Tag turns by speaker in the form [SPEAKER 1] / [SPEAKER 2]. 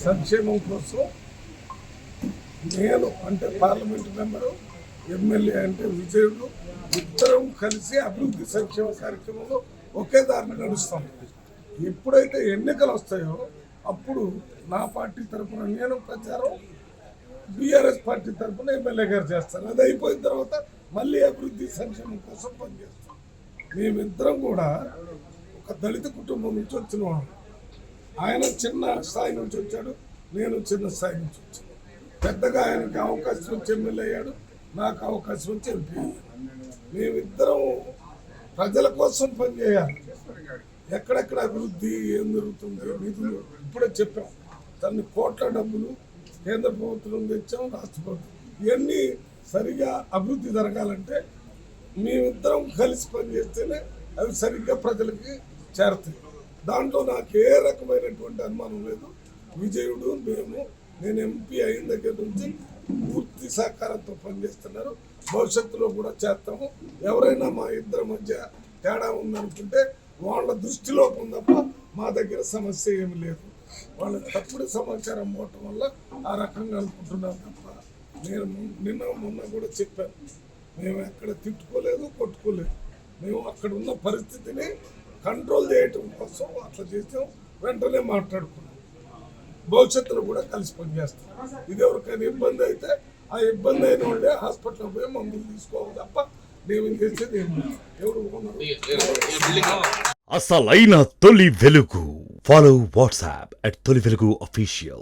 [SPEAKER 1] సంక్షేమం కోసం నేను అంటే పార్లమెంటు మెంబరు, ఎమ్మెల్యే అంటే విజయుడు, ఇద్దరం కలిసి అభివృద్ధి సంక్షేమ కార్యక్రమంలో ఒకే దారిని నడుస్తాం. ఎప్పుడైతే ఎన్నికలు వస్తాయో అప్పుడు నా పార్టీ తరఫున నేను ప్రచారం, బీఆర్ఎస్ పార్టీ తరఫున ఎమ్మెల్యే గారు చేస్తారు. అది అయిపోయిన తర్వాత మళ్ళీ అభివృద్ధి సంక్షేమం కోసం పనిచేస్తాం. మేమిద్దరం కూడా ఒక దళిత కుటుంబం నుంచి వచ్చిన వాళ్ళం. ఆయన చిన్న స్థాయి నుంచి వచ్చాడు, నేను చిన్న స్థాయి నుంచి వచ్చాను. పెద్దగా ఆయనకి అవకాశం వచ్చి ఎమ్మెల్యే అయ్యాడు, నాకు అవకాశం వచ్చి ఎంపీ అయ్యాడు. మేమిద్దరం ప్రజల కోసం పనిచేయాలి. ఎక్కడెక్కడ అభివృద్ధి ఏం జరుగుతుంది, నిధులు ఇప్పుడే చెప్పాం. తన్ని కోట్ల డబ్బులు కేంద్ర ప్రభుత్వం తెచ్చాం, రాష్ట్ర ప్రభుత్వం. ఇవన్నీ సరిగా అభివృద్ధి జరగాలంటే మేమిద్దరం కలిసి పనిచేస్తేనే అవి సరిగ్గా ప్రజలకి చేరుతాయి. దాంట్లో నాకు ఏ రకమైనటువంటి అనుమానం లేదు. విజయుడు నేను ఎంపీ అయిన దగ్గర నుంచి పూర్తి సహకారంతో పనిచేస్తున్నారు. భవిష్యత్తులో కూడా చేస్తాము. ఎవరైనా మా ఇద్దరి మధ్య తేడా ఉందనుకుంటే వాళ్ళ దృష్టిలోపం తప్ప మా దగ్గర సమస్య ఏమి లేదు. వాళ్ళకి తప్పుడు సమాచారం పోవటం వల్ల ఆ రకంగా అనుకుంటున్నాం తప్ప నేను మొన్న కూడా చెప్పాను, మేము ఎక్కడ తిట్టుకోలేదు, కొట్టుకోలేదు. మేము అక్కడ ఉన్న పరిస్థితిని కంట్రోల్ చేయటం కోసం అట్లా చేసాం. వెంటనే మాట్లాడుకున్నాం. భవిష్యత్తులో కూడా కలిసి పనిచేస్తాం. ఇది ఎవరికైనా ఇబ్బంది అయితే ఆ ఇబ్బంది అయిన వాళ్ళే హాస్పిటల్ పోయి మందులు తీసుకోవాలి తప్ప నేను చేసేది ఏమి ఎవరు.
[SPEAKER 2] అసలైన తొలి వెలుగు. ఫాలో వాట్సాప్ @తొలి వెలుగు official.